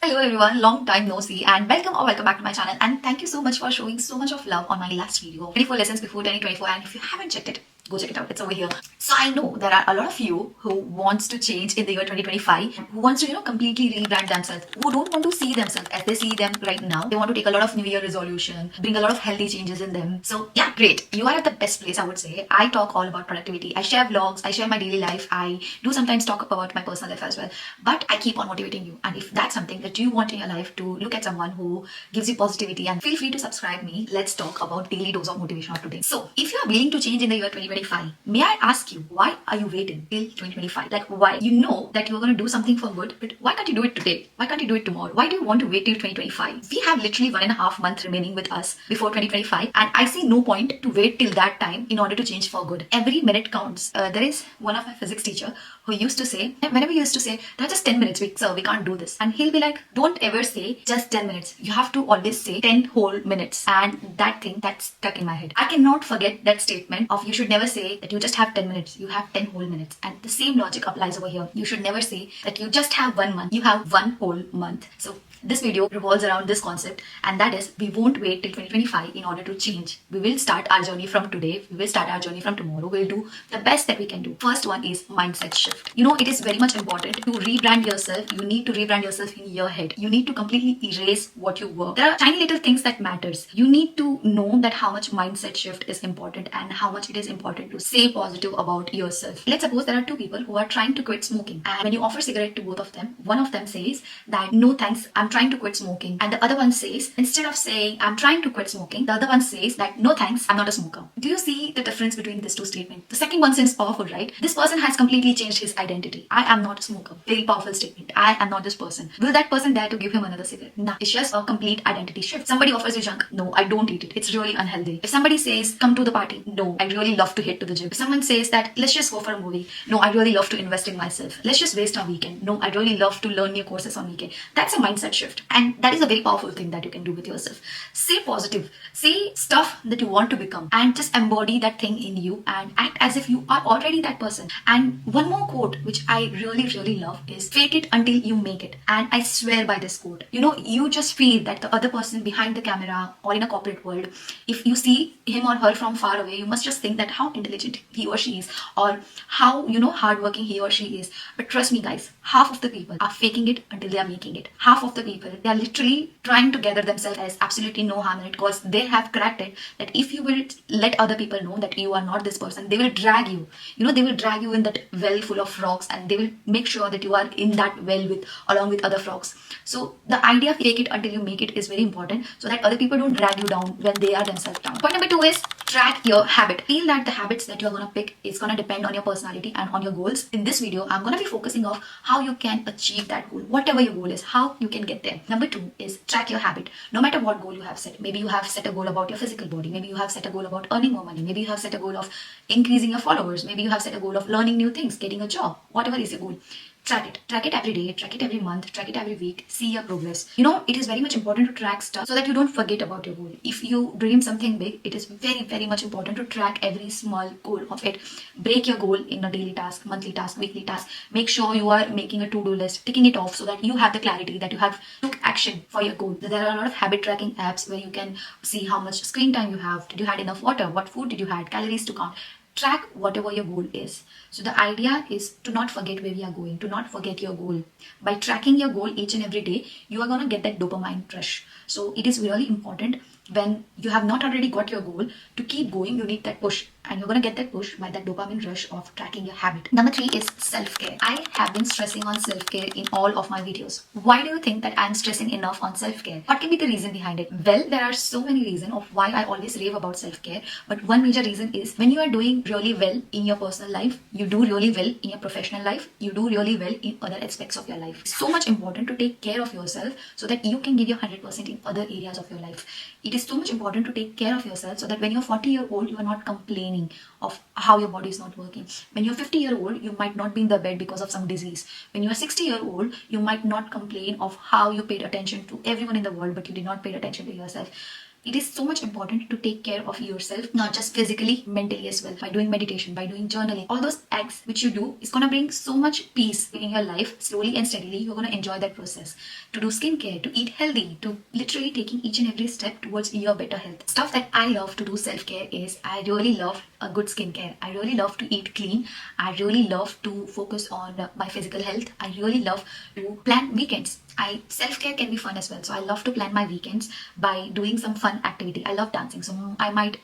Hello everyone, long time no see and welcome back to my channel, and thank you so much for showing so much of love on my last video, 24 lessons before 2024, and if you haven't checked it, go check it out. It's over here. So I know there are a lot of you who wants to change in the year 2025, who wants to completely rebrand themselves, who don't want to see themselves as they see them right now. They want to take a lot of new year resolution, bring a lot of healthy changes in them. So yeah, great. You are at the best place, I would say. I talk all about productivity. I share vlogs, I share my daily life. I do sometimes talk about my personal life as well. But I keep on motivating you. And if that's something that you want in your life, to look at someone who gives you positivity, and feel free to subscribe me. Let's talk about daily dose of motivation of today. So if you are willing to change in the year 2025, may I ask you, why are you waiting till 2025? Like, why? You know that you're going to do something for good, but why can't you do it today? Why can't you do it tomorrow? Why do you want to wait till 2025? We have literally 1.5 months remaining with us before 2025, and I see no point to wait till that time in order to change for good. Every minute counts. There is one of my physics teacher who used to say, whenever he used to say, that's just 10 minutes, sir, we can't do this. And he'll be like, don't ever say just 10 minutes. You have to always say 10 whole minutes. And that thing, that's stuck in my head. I cannot forget that statement of you should never say that you just have 10 minutes. You have 10 whole minutes. And the same logic applies over here. You should never say that you just have 1 month. You have 1 whole month. So this video revolves around this concept, and that is, we won't wait till 2025 in order to change. We will start our journey from today. We will start our journey from tomorrow. We'll do the best that we can do. First one is mindset shift. It is very much important to rebrand yourself. You need to rebrand yourself in your head. You need to completely erase what you were. There are tiny little things that matters. You need to know that how much mindset shift is important and how much it is important to say positive about yourself. Let's suppose there are two people who are trying to quit smoking, and when you offer cigarette to both of them, one of them says that no thanks, I'm trying to quit smoking, and the other one says, instead of saying I'm trying to quit smoking, the other one says that no thanks, I'm not a smoker. Do you see the difference between these two statements? The second one seems powerful, right? This person has completely changed his identity. I am not a smoker. Very powerful statement. I am not this person. Will that person dare to give him another cigarette? Nah. It's just a complete identity shift. Somebody offers you junk. No, I don't eat it. It's really unhealthy. If somebody says come to the party, no, I really love to hit to the gym. If someone says that let's just go for a movie, no, I really love to invest in myself. Let's just waste our weekend. No, I really love to learn new courses on weekend. That's a mindset shift. And that is a very powerful thing that you can do with yourself. Say positive. Say stuff that you want to become, and just embody that thing in you and act as if you are already that person. And one more quote which I really love is, fake it until you make it. And I swear by this quote. You just feel that the other person behind the camera or in a corporate world, if you see him or her from far away, you must just think that how intelligent he or she is, or how hardworking he or she is. But trust me guys, half of the people are faking it until they are making it. Half of the people, they are literally trying to gather themselves as absolutely no harm in it, because they have cracked it that if you will let other people know that you are not this person, they will drag you. They will drag you in that well full of frogs, and they will make sure that you are in that well along with other frogs. So the idea of fake it until you make it is very important, so that other people don't drag you down when they are themselves down. Point number 2 is track your habit. Feel that the habits that you're going to pick is going to depend on your personality and on your goals. In this video, I'm going to be focusing on how you can achieve that goal. Whatever your goal is, how you can get there. Number 2 is track your habit. No matter what goal you have set. Maybe you have set a goal about your physical body. Maybe you have set a goal about earning more money. Maybe you have set a goal of increasing your followers. Maybe you have set a goal of learning new things, getting a job. Whatever is your goal, track it. Track it every day, track it every month, track it every week. See your progress. It is very much important to track stuff so that you don't forget about your goal. If you dream something big, it is very much important to track every small goal of it. Break your goal in a daily task, monthly task, weekly task. Make sure you are making a to-do list, ticking it off so that you have the clarity that you have took action for your goal. There are a lot of habit tracking apps where you can see how much screen time you have. Did you had enough water? What food did you had? Calories to count. Track whatever your goal is. So the idea is to not forget where we are going, to not forget your goal. By tracking your goal each and every day, you are going to get that dopamine rush. So it is really important, when you have not already got your goal, to keep going. You need that push, and you're going to get that push by that dopamine rush of tracking your habit. Number 3 is self-care. I have been stressing on self-care in all of my videos. Why do you think that I'm stressing enough on self-care? What can be the reason behind it? Well, there are so many reasons of why I always rave about self-care, but one major reason is, when you are doing really well in your personal life, you do really well in your professional life, you do really well in other aspects of your life. It's so much important to take care of yourself so that you can give your 100% in other areas of your life. It is so much important to take care of yourself so that when you're 40-year-old, you are not complaining of how your body is not working. When you're 50-year-old, you might not be in the bed because of some disease. When you're 60-year-old, you might not complain of how you paid attention to everyone in the world, but you did not pay attention to yourself. it is so much important to take care of yourself, not just physically, mentally as well. By doing meditation, by doing journaling, all those acts which you do is gonna bring so much peace in your life. Slowly and steadily, you're gonna enjoy that process. To do skincare, to eat healthy, to literally taking each and every step towards your better health. Stuff that I love to do self-care is I really love a good skincare. I really love to eat clean. I really love to focus on my physical health. I really love to plan weekends. Self-care can be fun as well. So I love to plan my weekends by doing some fun activity. I love dancing. So I might,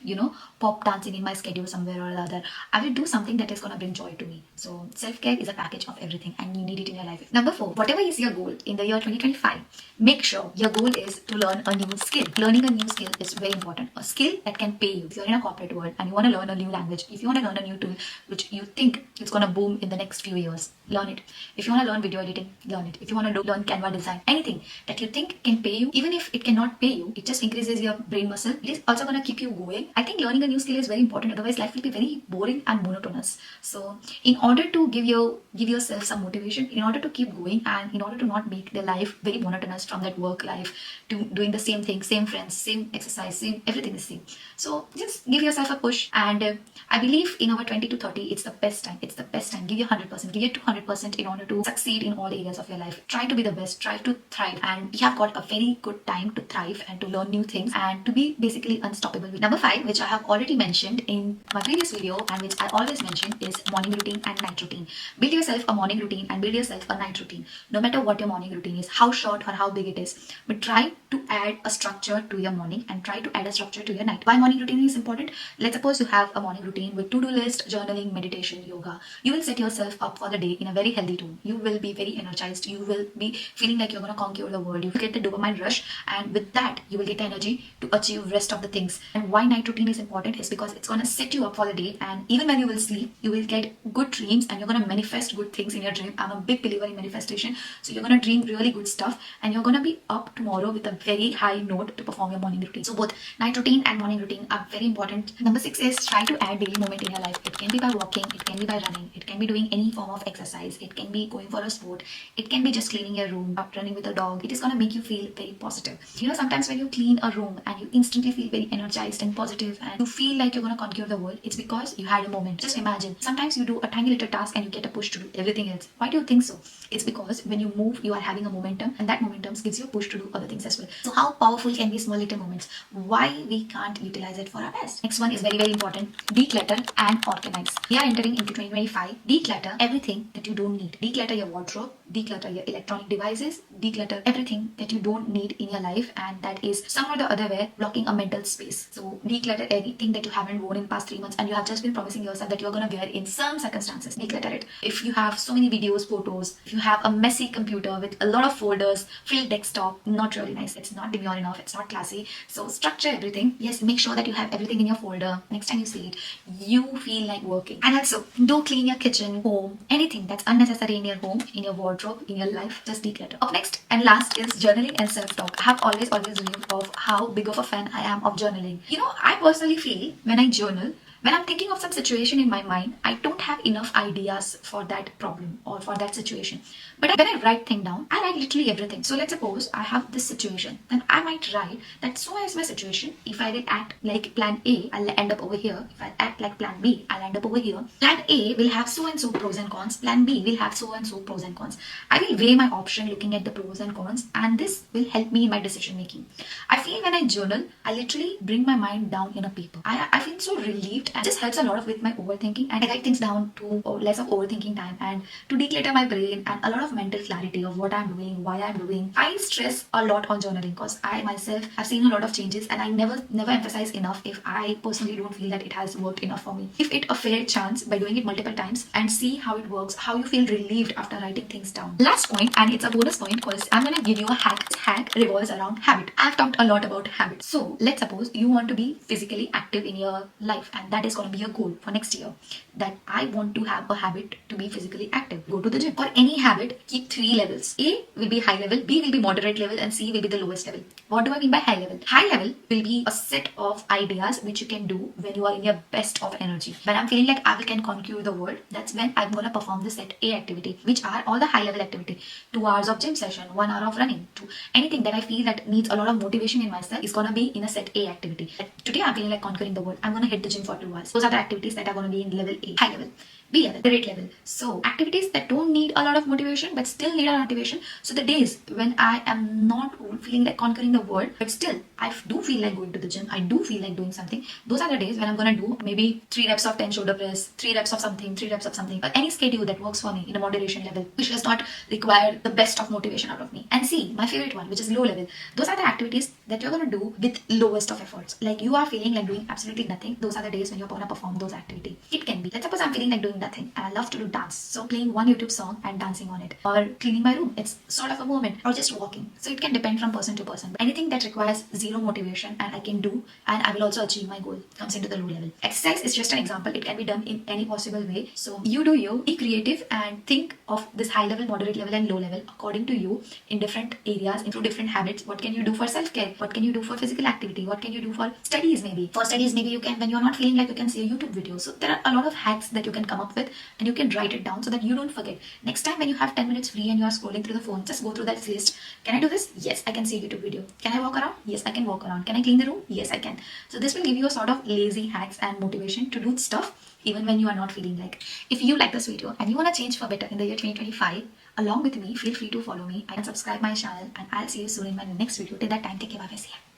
pop dancing in my schedule somewhere or other. I will do something that is going to bring joy to me. So self-care is a package of everything and you need it in your life. Number 4, whatever is your goal in the year 2025, make sure your goal is to learn a new skill. Learning a new skill is very important. A skill that can pay you. If you're in a corporate world and you want to learn a new language, if you want to learn a new tool which you think it's going to boom in the next few years, learn it. If you want to learn video editing, learn it. If you want to learn Canva design, anything that you think can pay you, even if it cannot pay you, it just increases your brain muscle. It is also going to keep you going. I think learning a new skill is very important. Otherwise, life will be very boring and monotonous. So, in order to give yourself some motivation, in order to keep going, and in order to not make the life very monotonous from that work life to doing the same thing, same friends, same exercise, same everything is same. So, just give yourself a push. And I believe in our 20 to 30, it's the best time. It's the best time. Give your 100%. Give your 200% in order to succeed in all areas of your life. Try to be the best. Try to thrive. And you have got a very good time to thrive and to learn new things and to be basically unstoppable. Number 5, which I have already mentioned in my previous video and which I always mention, is morning routine and night routine. Build yourself a morning routine and build yourself a night routine. No matter what your morning routine is, how short or how big it is, but try to add a structure to your morning and try to add a structure to your night. Why morning routine is important? Let's suppose you have a morning routine with to-do list, journaling, meditation, yoga. You will set yourself up for the day in a very healthy tone. You will be very energized. You will be feeling like you're going to conquer the world. You get the dopamine rush, and with that you will get the energy to achieve rest of the things. And why night routine is important is because it's going to set you up for the day, and even when you will sleep, you will get good dreams and you're going to manifest good things in your dream. I'm a big believer in manifestation. So you're going to dream really good stuff and you're going to be up tomorrow with a very high note to perform your morning routine. So both night routine and morning routine are very important. Number 6 is try to add daily movement in your life. It can be by walking, it can be by running, it can be doing any form of exercise, it can be going for a sport, it can be just cleaning your room, running with a dog. It is going to make you feel very positive. Sometimes when you clean a room and you instantly feel very energized and positive and you feel like you're going to conquer the world, it's because you had a moment. Just imagine, sometimes you do a tiny little task and you get a push to do everything else. Why do you think so? It's because when you move, you are having a momentum, and that momentum gives you a push to do other things as well. So how powerful can be small little moments? Why we can't utilize it for our best? Next one is very, very important. Declutter and organize. We are entering into 2025. Declutter everything that you don't need. Declutter your wardrobe, declutter your electronic devices, declutter everything that you don't need in your life and that is some or the other way blocking a mental space. So declutter anything that you haven't worn in past 3 months and you have just been promising yourself that you're going to wear in some circumstances. Declutter it. If you have so many videos, photos, if you have a messy computer with a lot of folders, filled desktop, not really nice. It's not demure enough. It's not classy. So structure everything. Yes, make sure that you have everything in your folder. Next time you see it, you feel like working. And also, do clean your kitchen, home, anything that's unnecessary in your home, in your wardrobe, in your life, just declutter. Up next and last is journaling and self-talk. I have always dreamed of how big of a fan I am of journaling. I personally feel when I journal, when I'm thinking of some situation in my mind, I don't have enough ideas for that problem or for that situation. But when I write things down, I write literally everything. So let's suppose I have this situation, then I might write that so is my situation. If I will act like plan A, I'll end up over here. If I act like plan B, I'll end up over here. Plan A will have so and so pros and cons. Plan B will have so and so pros and cons. I will weigh my option looking at the pros and cons, and this will help me in my decision making. I feel when I journal, I literally bring my mind down in a paper. I feel so relieved, and this helps a lot with my overthinking, and I write things down to less of overthinking time and to declutter my brain and a lot of mental clarity of what I'm doing, why I'm doing. I stress a lot on journaling because I myself have seen a lot of changes, and I never emphasize enough if I personally don't feel that it has worked enough for me. Give it a fair chance by doing it multiple times and see how it works, how you feel relieved after writing things down. Last point, and it's a bonus point because I'm going to give you a hack. This hack revolves around habit. I've talked a lot about habits. So let's suppose you want to be physically active in your life, and that that is going to be a goal for next year, that I want to have a habit to be physically active. Go to the gym. For any habit, keep 3 levels. A will be high level, B will be moderate level, and C will be the lowest level. What do I mean by high level? High level will be a set of ideas which you can do when you are in your best of energy. When I'm feeling like I can conquer the world, that's when I'm gonna perform the set A activity, which are all the high level activity. 2 hours of gym session, 1 hour of running, anything that I feel that needs a lot of motivation in myself is gonna be in a set A activity. Today I'm feeling like conquering the world. I'm gonna hit the gym for 2 hours. Those are the activities that are gonna be in level A, high level. B level, the rate level. So activities that don't need a lot of motivation but still need a motivation. So the days when I am not feeling like conquering the world, but still I do feel like going to the gym, I do feel like doing something, those are the days when I'm gonna do maybe 3 reps of 10 shoulder press, 3 reps of something, 3 reps of something, or any schedule that works for me in a moderation level, which does not require the best of motivation out of me. And C, my favorite one, which is low level. Those are the activities that you're gonna do with lowest of efforts. Like you are feeling like doing absolutely nothing. Those are the days when you're gonna perform those activities. It can be, let's suppose I'm feeling like doing nothing and I love to do dance. So playing one YouTube song and dancing on it, or cleaning my room. It's sort of a movement, or just walking. So it can depend from person to person. But anything that requires zero motivation and I can do and I will also achieve my goal comes into the low level. Exercise is just an example. It can be done in any possible way. So you do you, be creative and think of this high level, moderate level and low level according to you in different areas, into different habits. What can you do for self-care? What can you do for physical activity? What can you do for studies maybe? For studies maybe you can, when you're not feeling like, you can see a YouTube video. So there are a lot of hacks that you can come up with and you can write it down so that you don't forget. Next time when you have 10 minutes free and you are scrolling through the phone, just go through that list. Can I do this? Yes, I can see a YouTube video. Can I walk around? Yes, I can walk around. Can I clean the room? Yes, I can. So this will give you a sort of lazy hacks and motivation to do stuff even when you are not feeling like. If you like this video and you want to change for better in the year 2025, along with me, feel free to follow me and subscribe my channel, and I'll see you soon in my next video. Till that time, take care, bye, see ya.